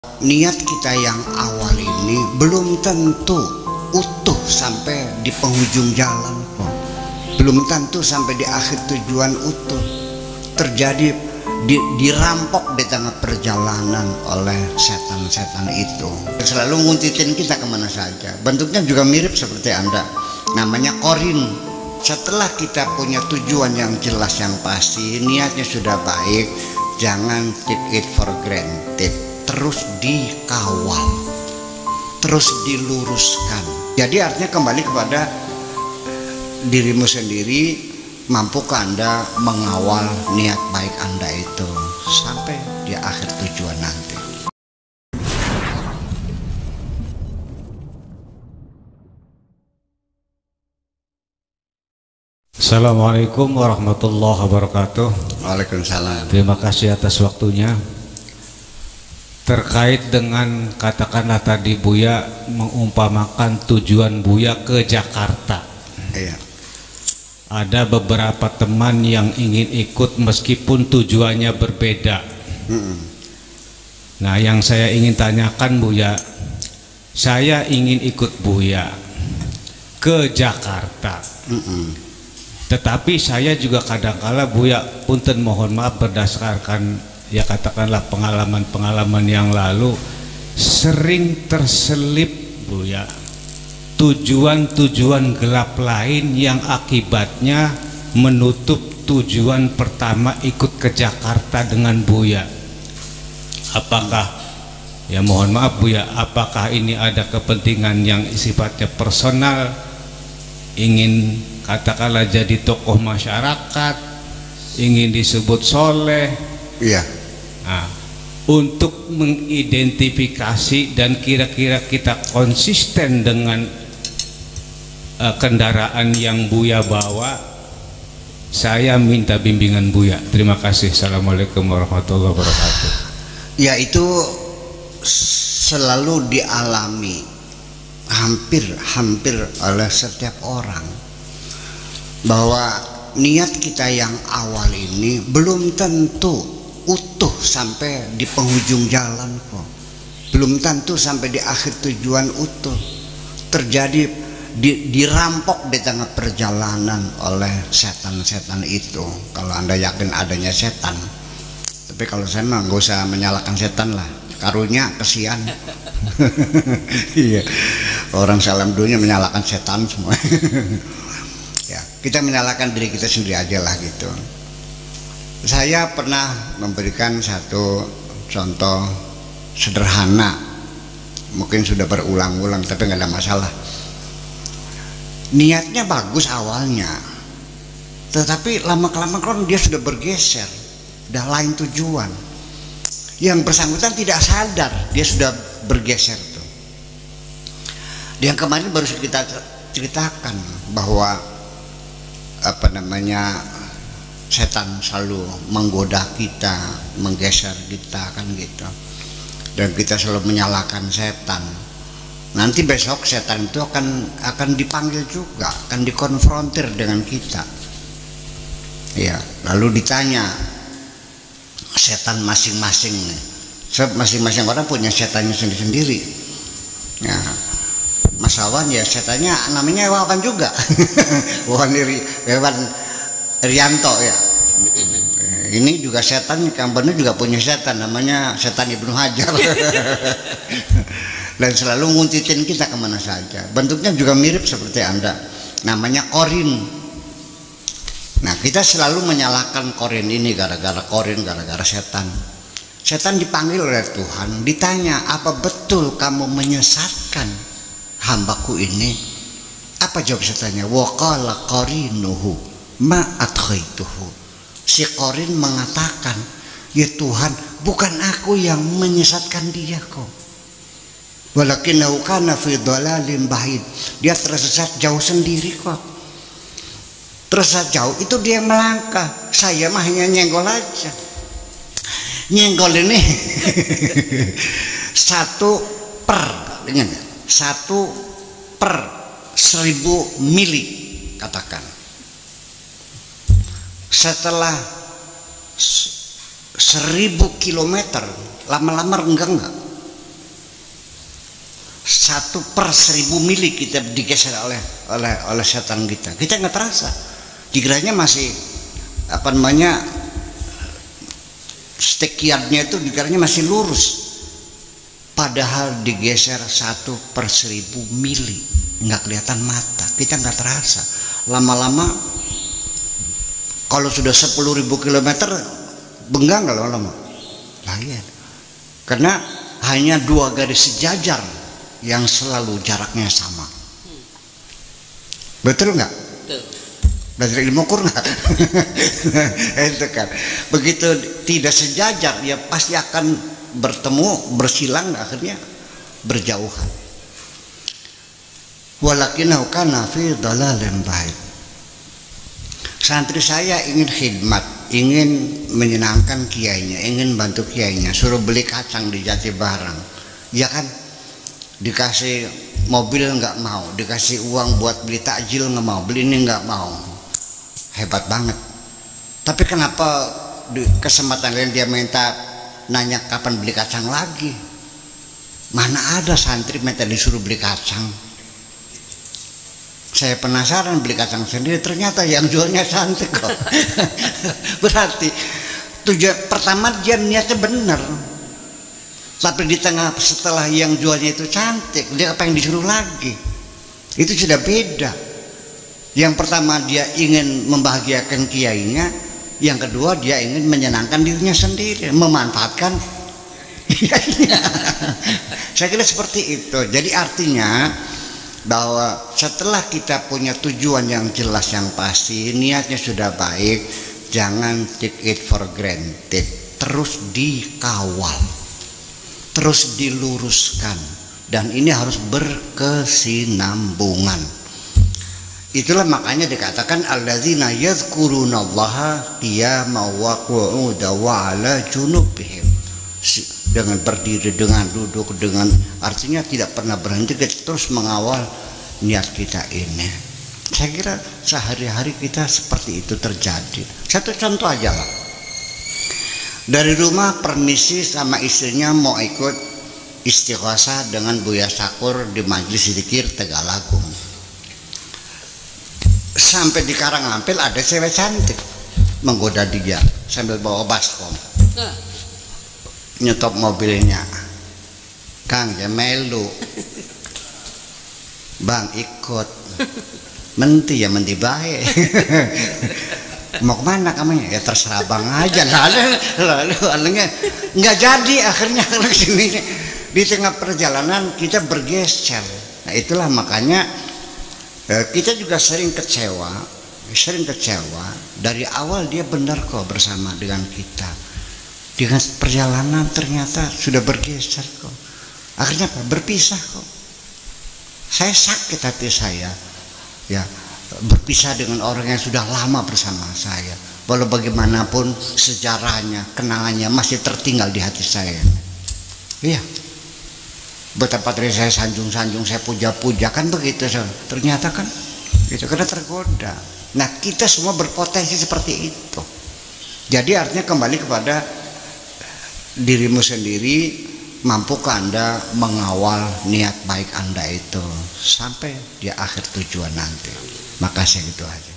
Niat kita yang awal ini belum tentu utuh sampai di penghujung jalan kok. Belum tentu sampai di akhir tujuan utuh. Terjadi dirampok di tengah perjalanan oleh setan-setan itu. Selalu nguntitin kita kemana saja. Bentuknya juga mirip seperti Anda. Namanya korin. Setelah kita punya tujuan yang jelas, yang pasti, niatnya sudah baik, jangan take it for granted. Terus dikawal, terus diluruskan. Jadi artinya kembali kepada dirimu sendiri. Mampukah Anda mengawal niat baik Anda itu sampai di akhir tujuan nanti? Assalamualaikum warahmatullahi wabarakatuh. Waalaikumsalam. Terima kasih atas waktunya. Terkait dengan katakanlah tadi Buya mengumpamakan tujuan Buya ke Jakarta. Iya. Ada beberapa teman yang ingin ikut meskipun tujuannya berbeda. Nah, yang saya ingin tanyakan Buya, saya ingin ikut Buya ke Jakarta. Tetapi saya juga kadang-kala Buya, punten mohon maaf, berdasarkan ya katakanlah pengalaman-pengalaman yang lalu, sering terselip Buya tujuan-tujuan gelap lain yang akibatnya menutup tujuan pertama ikut ke Jakarta dengan Buya. Apakah, ya mohon maaf Buya, apakah ini ada kepentingan yang sifatnya personal, ingin katakanlah jadi tokoh masyarakat, ingin disebut soleh? Iya. Nah, untuk mengidentifikasi dan kira-kira kita konsisten dengan kendaraan yang Buya bawa, saya minta bimbingan Buya. Terima kasih. Assalamualaikum warahmatullahi wabarakatuh. Ya, itu selalu dialami hampir oleh setiap orang, bahwa niat kita yang awal ini belum tentu utuh sampai di penghujung jalan kok. Belum tentu sampai di akhir tujuan utuh. Terjadi dirampok di tengah perjalanan oleh setan-setan itu. Kalau Anda yakin adanya setan. Tapi kalau saya mah nggak usah menyalahkan setan lah, karunya kesian. Iya, orang salam dunia menyalahkan setan semua. Ya, kita menyalahkan diri kita sendiri aja lah gitu. Saya pernah memberikan satu contoh sederhana, mungkin sudah berulang-ulang tapi nggak ada masalah. Niatnya bagus awalnya, tetapi lama-kelamaan kan dia sudah bergeser, udah lain tujuan. Yang bersangkutan tidak sadar dia sudah bergeser tuh. Yang kemarin baru kita ceritakan bahwa setan selalu menggoda kita, menggeser kita kan gitu, dan kita selalu menyalahkan setan. Nanti besok setan itu akan dipanggil juga, akan dikonfrontir dengan kita. Ya, lalu ditanya setan masing-masing. Masing-masing orang punya setannya sendiri-sendiri. Ya, Mas Wawan ya setannya namanya Wawan juga. Wawan Rianto ya. Ini juga setan, yang benar juga punya setan, namanya setan Ibnu Hajar. Dan selalu nguntitin kita kemana saja. Bentuknya juga mirip seperti Anda. Namanya korin. Nah, kita selalu menyalahkan korin ini gara-gara korin, gara-gara setan. Setan dipanggil oleh Tuhan, ditanya, apa betul kamu menyesatkan hambaku ini? Apa jawab setannya? Wa qala qarinuhu ma adghaituhu. Si korin mengatakan, ya Tuhan, bukan aku yang menyesatkan dia kok. Walakinahu kana fi dhalalin bahid. Dia tersesat jauh sendiri kok. Tersesat jauh itu dia melangkah. Saya mah hanya nyenggol aja. Nyenggol ini 1/1000 mili katakan. Setelah 1000 kilometer, lama-lama enggak 1/1000 mili kita digeser oleh setan kita nggak terasa, dikiranya masih apa namanya stekiarnya itu dikiranya masih lurus, padahal digeser 1/1000 mili, nggak kelihatan mata, kita nggak terasa. Lama-lama kalau sudah 10.000 kilometer benggang nggak lama-lama lah ya, karena hanya 2 garis sejajar yang selalu jaraknya sama. Betul nggak? Betul. Belajar ilmu ukur nggak? Itu kan. Begitu tidak sejajar, ya pasti akan bertemu, bersilang, akhirnya berjauhan. Walakinahu kana fi dhalalin ba'id. Santri saya ingin khidmat, ingin menyenangkan kiainya, ingin bantu kiainya, suruh beli kacang di Jati Barang, ya kan? Dikasih mobil nggak mau, dikasih uang buat beli takjil nggak mau, beli ini nggak mau. Hebat banget. Tapi kenapa di kesempatan lain dia minta nanya kapan beli kacang lagi? Mana ada santri minta disuruh beli kacang? Saya penasaran, beli kacang sendiri, ternyata yang jualnya cantik kok. Berarti tujuan pertama dia niatnya benar. Tapi di tengah setelah yang jualnya itu cantik, dia apa yang disuruh lagi? Itu sudah beda. Yang pertama dia ingin membahagiakan kiainya, yang kedua dia ingin menyenangkan dirinya sendiri, memanfaatkan kiainya. Saya kira seperti itu. Jadi artinya bahwa setelah kita punya tujuan yang jelas, yang pasti, niatnya sudah baik, jangan take it for granted, terus dikawal, terus diluruskan, dan ini harus berkesinambungan. Itulah makanya dikatakan alladzina yadhkurunallaha qiyaman wa qu'udan wa 'ala junubihim, dengan berdiri, dengan duduk, dengan artinya tidak pernah berhenti, terus mengawal niat kita ini. Saya kira sehari-hari kita seperti itu terjadi. Satu contoh aja lah. Dari rumah permisi sama istrinya mau ikut istighosah dengan Buya Sakur di Majelis Zikir Tegalagung. Sampai di Karangampil ada cewek cantik menggoda dia sambil bawa baskom, nyetop mobilnya. Kang Jamelu, Bang ikut, menti ya menti baik. Mau kemana kamu? Ya terserah Bang aja. Lalu nggak jadi, akhirnya kesini. Di tengah perjalanan kita bergeser. Nah itulah makanya kita juga sering kecewa dari awal. Dia benar kok bersama dengan kita, dengan perjalanan ternyata sudah bergeser kok, akhirnya apa? Berpisah kok. Saya sakit hati saya ya, berpisah dengan orang yang sudah lama bersama saya, walau bagaimanapun sejarahnya, kenangannya masih tertinggal di hati saya. Iya, betapa tadi saya sanjung-sanjung, saya puja-puja, kan begitu. Ternyata kan itu karena tergoda. Nah kita semua berpotensi seperti itu. Jadi artinya kembali kepada dirimu sendiri, mampukah Anda mengawal niat baik Anda itu sampai di akhir tujuan nanti. Makasih, itu aja.